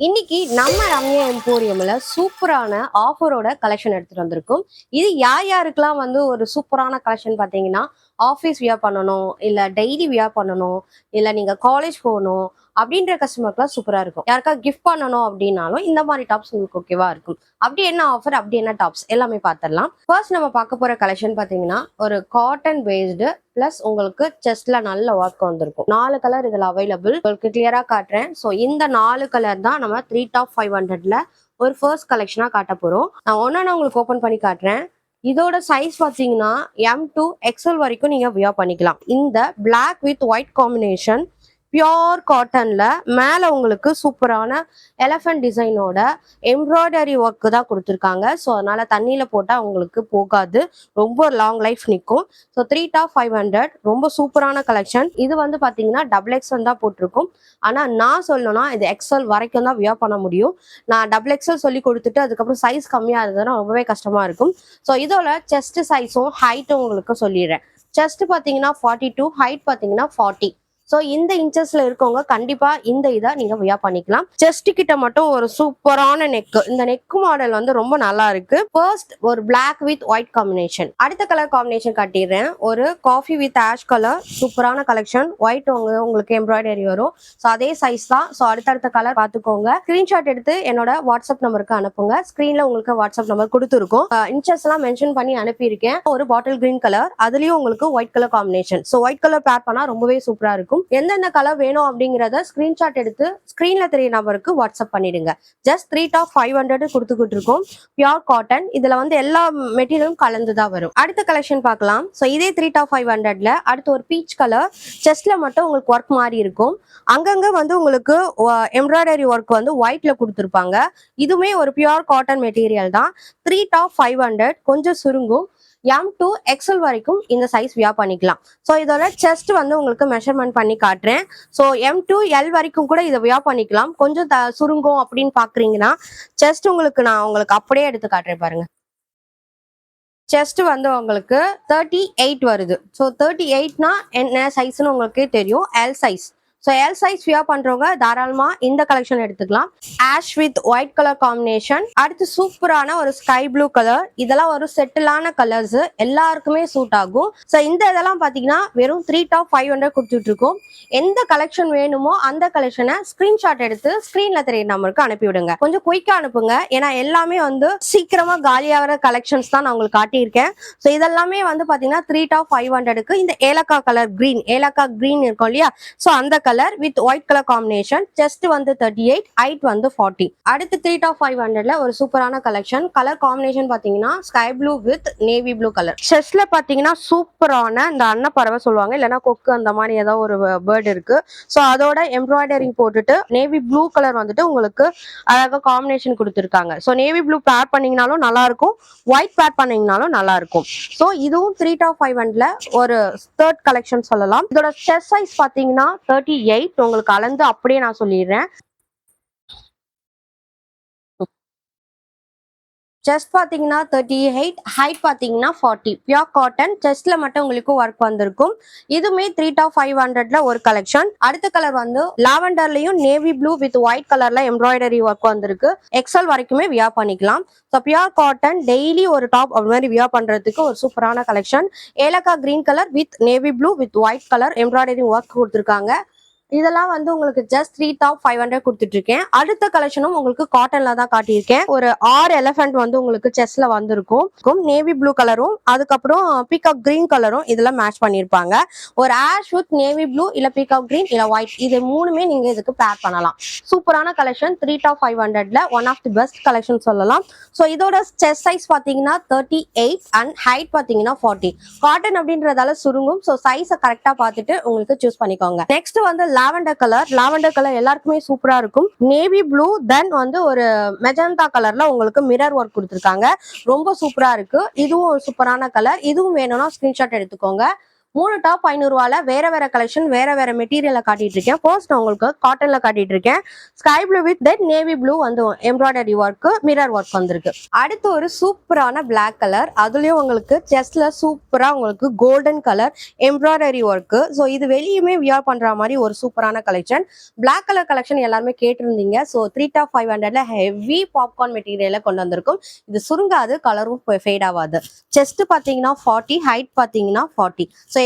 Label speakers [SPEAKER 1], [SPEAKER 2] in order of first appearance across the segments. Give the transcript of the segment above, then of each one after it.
[SPEAKER 1] இன்னைக்கு நம்ம ரம்யா எம்போரியம்ல சூப்பரான ஆஃபரோட கலெக்ஷன் எடுத்துட்டு வந்திருக்கோம். இது யார் யாருக்கெல்லாம் வந்து ஒரு சூப்பரான கலெக்ஷன் பார்த்தீங்கன்னா, ஆஃபீஸ் வியர் பண்ணணும், இல்ல டெய்லி வியர் பண்ணணும், இல்ல நீங்க காலேஜ் போகணும் அப்படின்ற கஸ்டமருக்குலாம் சூப்பரா இருக்கும். யாருக்கா கிஃப்ட் பண்ணணும் அப்படின்னாலும் இந்த மாதிரி டாப்ஸ் உங்களுக்கு ஓகேவா இருக்கும். அப்படி என்ன ஆஃபர், அப்படி என்ன டாப்ஸ் எல்லாமே பார்த்துடலாம். ஃபர்ஸ்ட் நம்ம பார்க்க போற கலெக்ஷன் பார்த்தீங்கன்னா, ஒரு காட்டன் பேஸ்டு பிளஸ் உங்களுக்கு செஸ்ட்ல நல்ல ஒர்க் வந்திருக்கும். 4 கலர் இதுல அவைலபிள். உங்களுக்கு கிளியரா காட்டுறேன். ஸோ இந்த 4 கலர் தான் நம்ம 3 டாப் 500ல ஒரு ஃபர்ஸ்ட் கலெக்ஷனா காட்ட போறோம். நான் ஒன்னா உங்களுக்கு ஓபன் பண்ணி காட்டுறேன். இதோட சைஸ் பாத்தீங்கன்னா எம் டு எக்ஸ்எல் வரைக்கும் நீங்க வியர் பண்ணிக்கலாம். இந்த black with white combination pure காட்டன்ல மேல உங்களுக்கு சூப்பரான எலஃபண்ட் டிசைனோட எம்ப்ராய்டரி ஒர்க் தான் கொடுத்துருக்காங்க. ஸோ அதனால தண்ணியில போட்டால் உங்களுக்கு போகாது, ரொம்ப லாங் லைஃப் நிற்கும். ஸோ 3 டாப் 500 ரொம்ப சூப்பரான கலெக்ஷன். இது வந்து பார்த்தீங்கன்னா டபுள் எக்ஸ்எல் தான் போட்டிருக்கும். ஆனால் நான் சொல்லணும்னா இது எக்ஸ்எல் வரைக்கும் தான் வியர் பண்ண முடியும். நான் டபுள் எக்ஸ்எல் சொல்லி கொடுத்துட்டு அதுக்கப்புறம் சைஸ் கம்மியாக இருந்ததுன்னா ரொம்பவே கஷ்டமா இருக்கும். ஸோ இதோட செஸ்ட் சைஸும் ஹைட்டும் உங்களுக்கு சொல்லிடுறேன். செஸ்ட் பார்த்தீங்கன்னா 42, ஹைட் பார்த்தீங்கன்னா 40. ஸோ இந்த இன்ச்சஸ்ல இருக்கவங்க கண்டிப்பா இந்த இதை நீங்க வியர் பண்ணிக்கலாம். செஸ்ட் கிட்ட மட்டும் ஒரு சூப்பரான நெக். இந்த நெக் மாடல் வந்து ரொம்ப நல்லா இருக்கு. ஃபர்ஸ்ட் ஒரு பிளாக் வித் ஒயிட் காம்பினேஷன். அடுத்த கலர் காம்பினேஷன் காட்டிடுறேன். ஒரு காஃபி வித் ஆஷ் கலர், சூப்பரான கலெக்ஷன். ஒயிட் உங்களுக்கு எம்ப்ராய்டரி வரும். ஸோ அதே சைஸ் தான். ஸோ அடுத்தடுத்த கலர் பார்த்துக்கோங்க. ஸ்கிரீன்ஷாட் எடுத்து என்னோட வாட்ஸ்அப் நம்பருக்கு அனுப்புங்க. ஸ்கிரீன்ல உங்களுக்கு வாட்ஸ்அப் நம்பர் கொடுத்துருக்கும். இன்ச்சஸ் எல்லாம் மென்ஷன் பண்ணி அனுப்பியிருக்கேன். ஒரு பாட்டில் கிரீன் கலர், அதுலயும் உங்களுக்கு white colour combination. So white colour பேர் பண்ணா ரொம்பவே சூப்பரா இருக்கும். எந்தெந்த கலர் வேணும் அப்படிங்கறத ஸ்கிரீன்ஷாட் எடுத்து ஸ்கிரீன்ல தெரிய நம்பருக்கு வாட்ஸ்அப் பண்ணிடுங்க. ஜஸ்ட் 3 டாப் 500 கொடுத்துக்கிட்டு இருக்கோம். Pure cotton. இதுல வந்து எல்லா மெட்டீரியலும் கலந்துதான் வரும். அடுத்த கலெக்ஷன் பார்க்கலாம். ஸோ இதே 3 டாப் 500ல அடுத்து ஒரு பீச் கலர். செஸ்ட்ல மட்டும் உங்களுக்கு ஒர்க் மாதிரி இருக்கும். அங்கங்க வந்து உங்களுக்கு எம்ப்ராய்டரி ஒர்க் வந்து ஒயிட்ல கொடுத்துருப்பாங்க. இதுவுமே ஒரு பியோர் காட்டன் மெட்டீரியல் தான். 3 டாப் 500 கொஞ்சம் சுருங்கும். எம் டு எக்ஸ்எல் வரைக்கும் இந்த சைஸ் வியர் பண்ணிக்கலாம். ஸோ இதோட செஸ்ட் வந்து உங்களுக்கு மெஷர்மெண்ட் பண்ணி காட்டுறேன். ஸோ எம் டு எல் வரைக்கும் கூட இதை வியர் பண்ணிக்கலாம். கொஞ்சம் சுருங்கும் அப்படின்னு பாக்குறீங்கன்னா செஸ்ட் நான் உங்களுக்கு அப்படியே எடுத்து காட்டுறேன் பாருங்க. செஸ்ட் வந்து உங்களுக்கு 38 வருது. ஸோ 38னா என்ன சைஸ்ன்னு உங்களுக்கே தெரியும், L size. So L size wear பண்றவங்க தாராளமா இந்த கலெக்ஷன் எடுத்துக்கலாம். Ash with white colour combination. அடுத்து சூப்பரான ஒரு ஸ்கை ப்ளூ கலர். இதெல்லாம் ஒரு செட்டிலான கலர்ஸ், எல்லாருக்குமே சூட் ஆகும். ஸோ இந்த இதெல்லாம் பாத்தீங்கன்னா வெறும் 3 டாப் 500 கொடுத்துட்டு இருக்கோம். எந்த கலெக்ஷன் வேணுமோ அந்த கலெக்ஷனை ஸ்கிரீன்ஷாட் எடுத்து ஸ்கிரீன்ல தெரிய நம்பருக்கு அனுப்பி விடுங்க. கொஞ்சம் குயிக்கா அனுப்புங்க. ஏன்னா எல்லாமே வந்து சீக்கிரமா காலியாகிற கலெக்ஷன்ஸ் தான் நான் உங்களுக்கு காட்டியிருக்கேன். ஸோ இதெல்லாமே வந்து பாத்தீங்கன்னா 3 டாப் 500க்கு இந்த ஏலக்காய் கலர் கிரீன், ஏலக்காய் கிரீன் இருக்கும் இல்லையா, ஸோ அந்த colour with white colour combination. Chest வந்து 38, ஹைட் வந்து 40. அடுத்து 3 டாப் 500ல ஒரு சூப்பரான கலெக்ஷன். கலர் காம்பினேஷன் பாத்தீங்கன்னா sky blue with navy blue colour. செஸ்ட்ல பாத்தீங்கன்னா சூப்பரான இந்த அன்னப்பறவை சொல்லுவாங்க, இல்லைன்னா கொக்கு, அந்த மாதிரி ஏதோ ஒரு பேர்ட் இருக்கு. ஸோ அதோட எம்ப்ராய்டரிங் போட்டுட்டு நேவி ப்ளூ கலர் வந்துட்டு உங்களுக்கு அழகாக காம்பினேஷன் கொடுத்துருக்காங்க. ஸோ நேவி ப்ளூ பேர் பண்ணீங்கனாலும் நல்லா இருக்கும், ஒயிட் பேர் பண்ணீங்கனாலும் நல்லா இருக்கும். ஸோ இதுவும் 3 டாப் 500ல ஒரு தேர்ட் கலெக்ஷன் சொல்லலாம். இதோட செஸ்ட் சைஸ் பாத்தீங்கன்னா 38. உங்களுக்கு அளந்து அப்படியே நான் சொல்லிடுறேன். செஸ்ட் பாத்தீங்கன்னா 38, ஹைட் பாத்தீங்கன்னா 40. Pure cotton. செஸ்ட்ல மட்டும் உங்களுக்கு ஒர்க் வந்திருக்கும். இதுவுமே 3 டாப் 500ல ஒரு கலெக்ஷன். அடுத்த கலர் வந்து லாவெண்டர்லயும் நேவி ப்ளூ வித் ஒயிட் கலர்ல எம்ப்ராய்டரி ஒர்க் வந்திருக்கு. எக்ஸ்எல் வரைக்குமே வியர் பண்ணிக்கலாம். ஸோ பியோர் காட்டன் டெய்லி ஒரு டாப் அது மாதிரி வியர் பண்றதுக்கு ஒரு சூப்பரான கலெக்ஷன். ஏலக்கா green colour with navy blue with white colour embroidery work கொடுத்துருக்காங்க. இதெல்லாம் வந்து உங்களுக்கு ஜஸ்ட் 3 டாப் 500 கொடுத்துட்டு இருக்கேன். அடுத்த கலெக்ஷனும் உங்களுக்கு காட்டன்ல தான் காட்டியிருக்கேன். ஒரு 6 எலிஃபென்ட் வந்து உங்களுக்கு செஸ்ட்ல வந்திருக்கும். நேவி ப்ளூ கலரும் அதுக்கப்புறம் பீகாக் கிரீன் கலரும் இதெல்லாம் மேட்ச் பண்ணிருப்பாங்க. ஒரு ஆஷ் வித் நேவி ப்ளூ, இல்ல பீகாக் கிரீன், இல்ல ஒயிட், இது மூணுமே நீங்க இதுக்கு பேர் பண்ணலாம். சூப்பரான கலெக்ஷன். 3 டாப் 500ல one of the best collection சொல்லலாம். ஸோ இதோட செஸ்ட் சைஸ் பாத்தீங்கன்னா 38 அண்ட் ஹைட் பாத்தீங்கன்னா 40. காட்டன் அப்படின்றதால சுருங்கும். ஸோ சைஸை கரெக்டா பார்த்துட்டு உங்களுக்கு சூஸ் பண்ணிக்கோங்க. நெக்ஸ்ட் வந்து லாவெண்டர் கலர். லாவெண்டர் கலர் எல்லாருக்குமே சூப்பரா இருக்கும். நேவி ப்ளூ தென் வந்து ஒரு மெஜந்தா கலர்ல உங்களுக்கு மிரர் ஒர்க் கொடுத்துருக்காங்க. ரொம்ப சூப்பரா இருக்கு. இதுவும் ஒரு சூப்பரான கலர். இதுவும் வேணும்னா ஸ்கிரீன்ஷாட் எடுத்துக்கோங்க. 3 டாப் 500 ரூபாயில வேற வேற கலெக்ஷன் வேற மெட்டீரியல்ல காட்டிட்டு இருக்கேன். ஃபர்ஸ்ட் நான் உங்களுக்கு காட்டன்ல காட்டிட்டு இருக்கேன். Sky blue with then navy blue வந்து எம்ப்ராய்டரி ஒர்க், மிரர் ஒர்க் வந்திருக்கு. அடுத்து ஒரு சூப்பரான பிளாக் கலர், அதுலயும் உங்களுக்கு செஸ்ட்ல சூப்பரா உங்களுக்கு golden colour embroidery work. So இது வெளியுமே வியர் பண்ற மாதிரி ஒரு சூப்பரான கலெக்ஷன். பிளாக் கலர் கலெக்ஷன் எல்லாருமே கேட்டிருந்தீங்க. ஸோ 3 டாப் 500ல ஹெவி பாப்கார்ன் மெட்டீரியல கொண்டு வந்திருக்கும். இது சுருங்காது, கலரும் ஃபேட் ஆகாது. செஸ்ட் பாத்தீங்கன்னா 40, ஹைட் பாத்தீங்கன்னா 40. ஸோ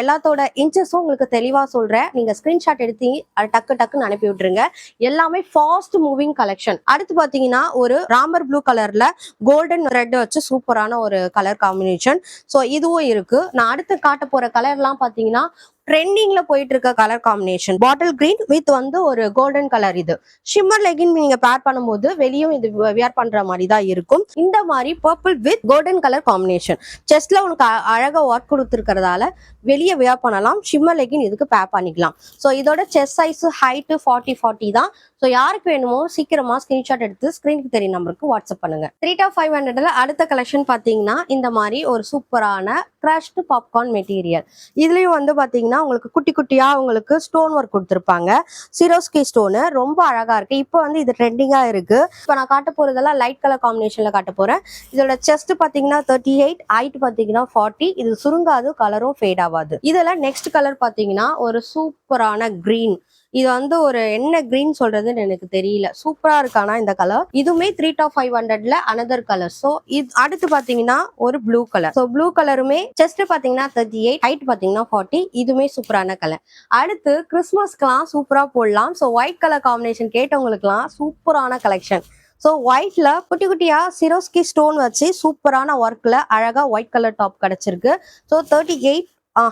[SPEAKER 1] எல்லாத்தோட இன்ச்சஸும் உங்களுக்கு தெளிவா சொல்றேன். நீங்க ஸ்கிரீன்ஷாட் எடுத்து டக்குன்னு அனுப்பி விட்டுருங்க. எல்லாமே ஃபாஸ்ட் மூவிங் கலெக்ஷன். அடுத்து பாத்தீங்கன்னா ஒரு ராமர் ப்ளூ கலர்ல கோல்டன் ரெட் வச்சு சூப்பரான ஒரு கலர் காம்பினேஷன். ஸோ இதுவும் இருக்கு. நான் அடுத்து காட்ட போற கலர்லாம் பாத்தீங்கன்னா ட்ரெண்டிங்ல போயிட்டு இருக்க colour combination. Bottle green with வந்து ஒரு கோல்டன் கலர். இது ஷிம்மர் லெகின் நீங்க பேர் பண்ணும்போது வெளியும் இது வியர் பண்ற மாதிரி தான் இருக்கும். இந்த மாதிரி purple with golden colour combination. செஸ்ட்ல உனக்கு அழகா ஒர்க் கொடுத்துருக்கிறதால வெளியே வியர் பண்ணலாம். ஷிம்மர் லெகின் இதுக்கு பேர் பண்ணிக்கலாம். ஸோ இதோட செஸ்ட் சைஸ் ஹைட் 40 தான். ஸோ யாருக்கு வேணுமோ சீக்கிரமா ஸ்கிரீன்ஷாட் எடுத்து ஸ்கிரீனுக்கு தெரிய நம்பருக்கு வாட்ஸ்அப் பண்ணுங்க. 3 டாப் 500ல அடுத்த கலெக்ஷன் பாத்தீங்கன்னா இந்த மாதிரி ஒரு சூப்பரான கிரஷ்டு பாப்கார்ன் மெட்டீரியல். இதுலயும் வந்து பாத்தீங்கன்னா உங்களுக்கு குட்டி குட்டியா உங்களுக்கு ஸ்டோன் ஒர்க் கொடுத்துருப்பாங்க. சிரோஸ்கி ஸ்டோனு ரொம்ப அழகா இருக்கு. இப்போ வந்து இது ட்ரெண்டிங்கா இருக்கு. இப்போ நான் காட்ட போறதெல்லாம் லைட் கலர் காம்பினேஷன்ல காட்ட போறேன். இதோட செஸ்ட் பாத்தீங்கன்னா 38, ஹைட் பாத்தீங்கன்னா 40. இது சுருங்காது, கலரும் ஃபேட் ஆகாது. இதுல நெக்ஸ்ட் கலர் பாத்தீங்கன்னா ஒரு சூப்பரான கிரீன். இது வந்து ஒரு என்ன கிரீன் சொல்றதுன்னு எனக்கு தெரியல. சூப்பரா இருக்கானா இந்த கலர். இதுவுமே 3 டாப் 500ல அனதர் கலர். ஸோ இது அடுத்து பாத்தீங்கன்னா ஒரு ப்ளூ கலர். ஸோ ப்ளூ கலருமே செஸ்ட் பாத்தீங்கன்னா 38, ஹைட் பாத்தீங்கன்னா 40. இதுவுமே சூப்பரான கலர். அடுத்து கிறிஸ்மஸ்க்குலாம் சூப்பரா போடலாம். ஸோ ஒயிட் கலர் காம்பினேஷன் கேட்டவங்களுக்குலாம் சூப்பரான கலெக்ஷன். ஸோ ஒயிட்ல குட்டி குட்டியா சிரோஸ்கி ஸ்டோன் வச்சு சூப்பரான ஒர்க்ல அழகா ஒயிட் கலர் டாப் கிடைச்சிருக்கு. ஸோ 38,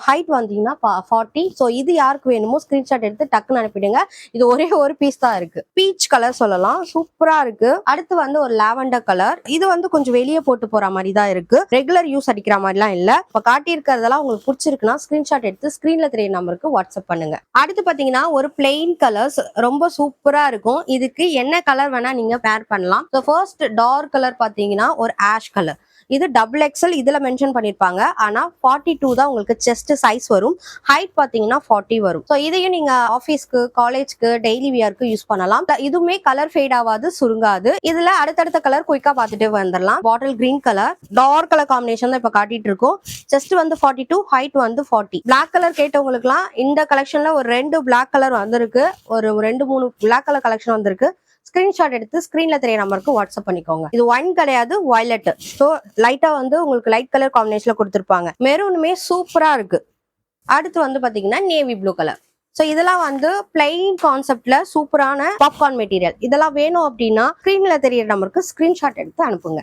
[SPEAKER 1] ஹைட் வந்தீங்கன்னா 40. ஸோ இது யாருக்கு வேணுமோ ஸ்கிரீன்ஷாட் எடுத்து டக்குன்னு அனுப்பிடுங்க. இது ஒரே ஒரு பீஸ் தான் இருக்கு. பீச் கலர் சொல்லலாம், சூப்பரா இருக்கு. அடுத்து வந்து ஒரு லாவெண்டர் கலர். இது வந்து கொஞ்சம் வெளியே போட்டு போற மாதிரி தான் இருக்கு. ரெகுலர் யூஸ் அடிக்கிற மாதிரிலாம் இல்ல. இப்ப காட்டி இருக்கிறதெல்லாம் உங்களுக்கு பிடிச்சிருக்குன்னா ஸ்கிரீன்ஷாட் எடுத்து ஸ்கிரீன்ல தெரிய நம்பருக்கு வாட்ஸ்அப் பண்ணுங்க. அடுத்து பாத்தீங்கன்னா ஒரு பிளெயின் கலர்ஸ் ரொம்ப சூப்பரா இருக்கும். இதுக்கு என்ன கலர் வேணா நீங்க பேர் பண்ணலாம். ஸோ ஃபர்ஸ்ட் டார்க் கலர் பாத்தீங்கன்னா ஒரு ஆஷ் கலர். இது டபுள் எக்ஸல் இதுல மென்ஷன் பண்ணிருப்பாங்க. ஆனா 42 தான் உங்களுக்கு செஸ்ட் சைஸ் வரும். ஹைட் பாத்தீங்கன்னா 40 வரும். ஸோ இதையும் நீங்க ஆஃபீஸ்க்கு, காலேஜ்க்கு, டெய்லி வியர்க்கு யூஸ் பண்ணலாம். இதுவுமே கலர் ஃபேட் ஆகாது, சுருங்காது. இதுல அடுத்தடுத்த கலர் குயிக்கா பார்த்துட்டு வந்துடலாம். Bottle green colour, dark colour combination தான் இப்ப காட்டிட்டு இருக்கோம். செஸ்ட் வந்து 42, ஹைட் வந்து 40. பிளாக் கலர் கேட்டவங்களுக்குலாம் இந்த கலெக்ஷன்ல ஒரு 2 பிளாக் கலர் வந்திருக்கு. ஒரு 2-3 பிளாக் கலர் கலெக்ஷன் வந்திருக்கு. ஸ்கிரீன்ஷாட் எடுத்து ஸ்கிரீன்ல தெரிய நம்பருக்கு வாட்ஸ்அப் பண்ணிக்கோங்க. இது ஒயின் கிடையாது, வயலட். ஸோ லைட்டா வந்து உங்களுக்கு லைட் கலர் காம்பினேஷன்ல கொடுத்துருப்பாங்க. மெரூனுமே சூப்பரா இருக்கு. அடுத்து வந்து பாத்தீங்கன்னா நேவி ப்ளூ கலர். ஸோ இதெல்லாம் வந்து பிளைன் கான்செப்ட்ல சூப்பரான பாப்கார்ன் மெட்டீரியல். இதெல்லாம் வேணும் அப்படின்னா ஸ்கிரீன்ல தெரிய நம்பருக்கு ஸ்கிரீன்ஷாட் எடுத்து அனுப்புங்க.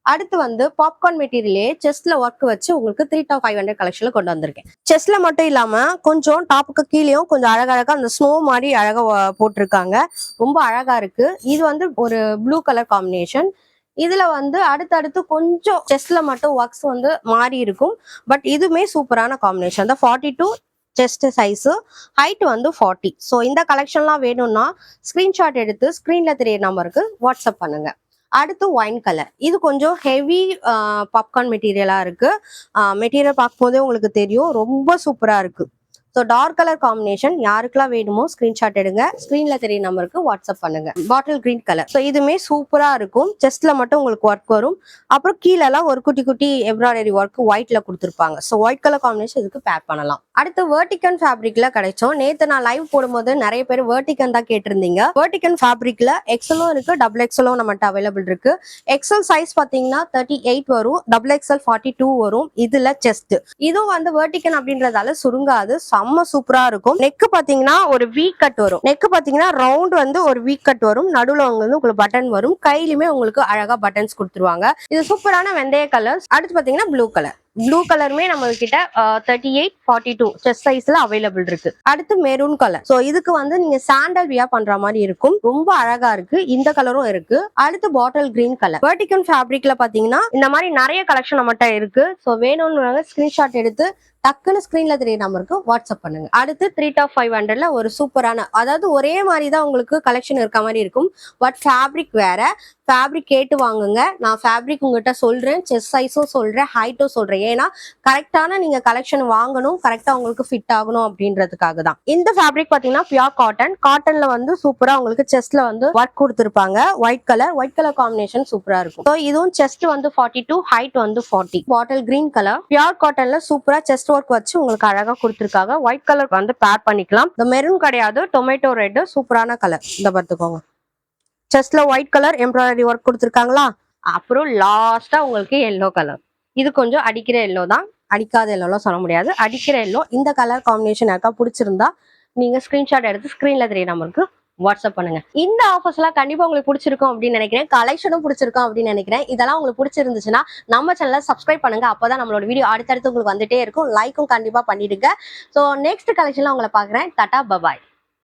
[SPEAKER 1] அடுத்து வந்து பாப்கார்ன் மெட்டீரியலே செஸ்ட்ல ஒர்க் வச்சு உங்களுக்கு 3 டாப் 500 கலெக்ஷன்ல கொண்டு வந்திருக்கேன். செஸ்ட்ல மட்டும் இல்லாம கொஞ்சம் டாப்புக்கு கீழேயும் கொஞ்சம் அழகழகா அந்த ஸ்னோ மாதிரி அழகா போட்டிருக்காங்க. ரொம்ப அழகா இருக்கு. இது வந்து ஒரு ப்ளூ கலர் காம்பினேஷன். இதுல வந்து அடுத்தடுத்து கொஞ்சம் செஸ்ட்ல மட்டும் ஒர்க்ஸ் வந்து மாறி இருக்கும். பட் இதுவுமே சூப்பரான காம்பினேஷன். அந்த 42 செஸ்ட் சைஸ், ஹைட் வந்து 40. ஸோ இந்த கலெக்ஷன்லாம் வேணும்னா ஸ்கிரீன்ஷாட் எடுத்து ஸ்கிரீன்ல தெரிய நம்பருக்கு வாட்ஸ்அப் பண்ணுங்க. அடுத்து ஒயின் கலர். இது கொஞ்சம் ஹெவி பாப்கார்ன் மெட்டீரியலா இருக்கு. மெட்டீரியல் பார்க்கும்போதே உங்களுக்கு தெரியும், ரொம்ப சூப்பரா இருக்கு. ஸோ டார்க் கலர் காம்பினேஷன் யாருக்கெல்லாம் வேணுமோ ஸ்கிரீன்ஷாட் எடுங்க. ஸ்கிரீன்ல தெரிய நம்பருக்கு வாட்ஸ்அப் பண்ணுங்க. பாட்டில் கிரீன் கலர். ஸோ இதுவுமே சூப்பரா இருக்கும். செஸ்ட்ல மட்டும் உங்களுக்கு ஒர்க் வரும். அப்புறம் கீழெல்லாம் ஒரு குட்டி குட்டி எம்ப்ராய்டரி ஒர்க் ஒயிட்ல கொடுத்துருப்பாங்க. ஸோ ஒயிட் கலர் காம்பினேஷன் இதுக்கு பேர் பண்ணலாம். அடுத்து வெர்டிகன் ஃபேப்ரிக்ல கிடைச்சோம். நேத்து நான் லைவ் போடும்போது நிறைய பேர் வெர்டிகன் தான் கேட்டிருந்தீங்க. வெர்டிகன் ஃபேப்ரிக்ல எக்ஸலும் இருக்கு, டபுள் எக்ஸலும் நம்மகிட்ட அவைலபிள் இருக்கு. எக்ஸல் சைஸ் பாத்தீங்கன்னா 38 வரும், டபுள் எக்ஸல் 42 வரும். இதுல செஸ்ட் இதுவும் வந்து வெர்டிகன் அப்படின்றதால சுருங்காது, செம்ம சூப்பரா இருக்கும். நெக் பாத்தீங்கன்னா ஒரு வீ கட் வரும். நெக் பாத்தீங்கன்னா ரவுண்ட் வந்து ஒரு வீ கட் வரும். நடுவுல வந்து உங்களுக்கு பட்டன் வரும். கையிலுமே உங்களுக்கு அழகா பட்டன்ஸ் கொடுத்துருவாங்க. இது சூப்பரான வெந்தய கலர்ஸ். அடுத்து பாத்தீங்கன்னா ப்ளூ கலர். ப்ளூ கலருமே நம்ம கிட்ட 38, 42 செஸ்ட் சைஸ்ல அவைலபிள் இருக்கு. அடுத்து மெரூன் கலர். சோ இதுக்கு வந்து நீங்க சாண்டல் வியா பண்ற மாதிரி இருக்கும். ரொம்ப அழகா இருக்கு. இந்த கலரும் இருக்கு. அடுத்து பாட்டில் கிரீன் கலர். வெர்டிகன் ஃபேப்ரிக்ல பாத்தீங்கன்னா இந்த மாதிரி நிறைய கலெக்ஷன் நம்மகிட்ட இருக்கு. சோ வேணும்னு ஸ்கிரீன்ஷாட் எடுத்து டக்குன்னு ஸ்கிரீன்ல தெரிய நம்பருக்கு வாட்ஸ்அப் பண்ணுங்க. அடுத்து 3 டாப் 500ல ஒரு சூப்பரான, அதாவது ஒரே மாதிரி தான் உங்களுக்கு கலெக்ஷன் இருக்க மாதிரி இருக்கும். பட் ஃபேப்ரிக் வேற. ஃபேப்ரிக் கேட்டு வாங்குங்க. நான் ஃபேப்ரிக் உங்ககிட்ட சொல்றேன், செஸ்ட் சைஸும் சொல்றேன், ஹைட்டும் சொல்றேன். ஏன்னா கரெக்டான நீங்க கலெக்ஷன் வாங்கணும், கரெக்டா உங்களுக்கு ஃபிட் ஆகணும் அப்படின்றதுக்காக தான். இந்த ஃபேப்ரிக் பாத்தீங்கன்னா பியூர் காட்டன். காட்டன்ல வந்து சூப்பரா உங்களுக்கு செஸ்ட்ல வந்து ஒர்க் கொடுத்துருப்பாங்க. ஒயிட் கலர் காம்பினேஷன் சூப்பரா இருக்கும். ஸோ இதுவும் செஸ்ட் வந்து 42, ஹைட் வந்து 40. பாட்டில் கிரீன் கலர் பியூர் காட்டன்ல சூப்பரா செஸ்ட் ஒர்க் வச்சு உங்களுக்கு அழகா கொடுத்துருக்காங்க. ஒயிட் கலர் வந்து பேர் பண்ணிக்கலாம். இந்த மெரூன் கிடையாது, டொமேட்டோ ரெட், சூப்பரான கலர். இந்த பார்த்துக்கோங்க, செஸ்ட்ல ஒயிட் கலர் எம்ப்ராய்டரி ஒர்க் கொடுத்துருக்காங்களா. அப்புறம் லாஸ்டா உங்களுக்கு எல்லோ கலர். இது கொஞ்சம் அடிக்கிற எல்லோ தான், அடிக்காத எல்லோலாம் சொல்ல முடியாது, அடிக்கிற எல்லோ. இந்த கலர் காம்பினேஷன் யாருக்கா பிடிச்சிருந்தா நீங்க ஸ்கிரீன்ஷாட் எடுத்து ஸ்கிரீன்ல தெரிய நம்பருக்கு வாட்ஸ்அப் பண்ணுங்க. இந்த ஆஃபர்ஸ் எல்லாம் கண்டிப்பா உங்களுக்கு பிடிச்சிருக்கும் அப்படின்னு நினைக்கிறேன். கலெக்ஷனும் பிடிச்சிருக்கும் அப்படின்னு நினைக்கிறேன். இதெல்லாம் உங்களுக்கு பிடிச்சிருந்துச்சுன்னா நம்ம சேனலை சப்ஸ்கிரைப் பண்ணுங்க. அப்பதான் நம்மளோட வீடியோ அடுத்தடுத்து உங்களுக்கு வந்துட்டே இருக்கும். லைக்கும் கண்டிப்பா பண்ணிடுங்க. ஸோ நெக்ஸ்ட் கலெக்ஷன்ல உங்களை பாக்குறேன். டாடா, பபாய்.